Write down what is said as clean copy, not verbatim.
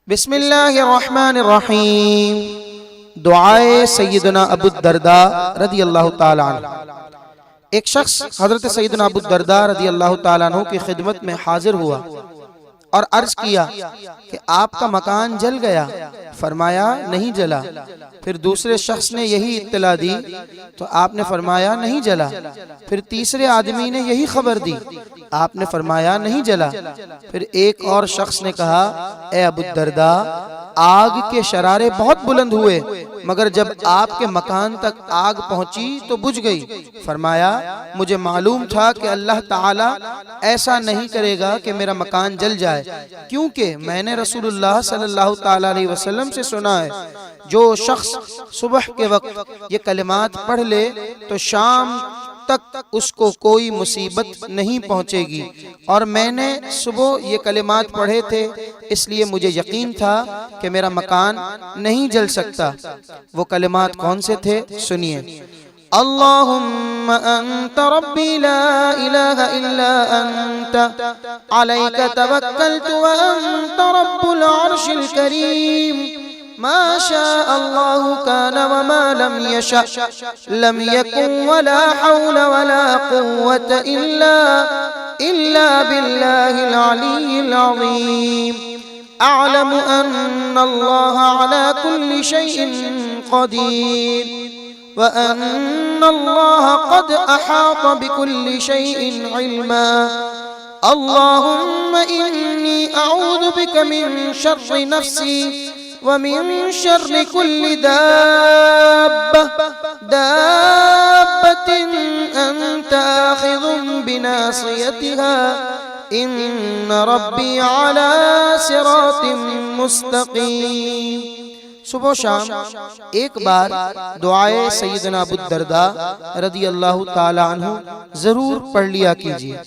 بسم اللہ الرحمن الرحیم۔ دعائے سیدنا ابو الدرداء رضی اللہ تعالی عنہ۔ ایک شخص حضرت سیدنا ابو الدرداء رضی اللہ تعالی عنہ کی خدمت میں حاضر ہوا اور عرض کیا کہ آپ کا مکان جل گیا۔ فرمایا نہیں جلا۔ پھر دوسرے شخص نے یہی اطلاع دی تو آپ نے فرمایا نہیں جلا۔ پھر تیسرے آدمی نے یہی خبر دی، آپ نے فرمایا نہیں جلا۔ پھر ایک اور شخص نے کہا اے ابو الدرداء، آگ کے شرارے بہت بلند ہوئے مگر جب آپ کے مکان تک آگ پہنچی تو بجھ گئی۔ فرمایا مجھے معلوم تھا کہ اللہ تعالی ایسا نہیں کرے گا کہ میرا مکان جل جائے، کیونکہ میں نے رسول اللہ صلی اللہ تعالی علیہ وسلم سے سنا ہے جو شخص صبح کے وقت یہ کلمات پڑھ لے تو شام تک اس کو کوئی مصیبت نہیں پہنچے گی، اور میں نے صبح یہ کلمات پڑھے تھے اس لیے مجھے یقین تھا کہ میرا مکان نہیں جل سکتا۔ وہ کلمات کون سے تھے سنیے۔ اللہم انت ربی لا الہ الا انت علیک توکلت وانت رب العرش الکریم ما شاء اللہ کان وما لم یشاء لم یکن ولا حول ولا قوة الا باللہ العلی العظیم اعلم ان اللہ علی کل شیء قدیر وأن الله قد أحاط بكل شيء علما اللهم إني أعوذ بك من شر نفسي ومن شر كل دابة أنت آخذ بناصيتها إن ربي على صراط مستقيم۔ صبح و شام ایک بار دعائے سیدنا ابو الدرداء رضی اللہ تعالی عنہ ضرور پڑھ لیا کیجیے۔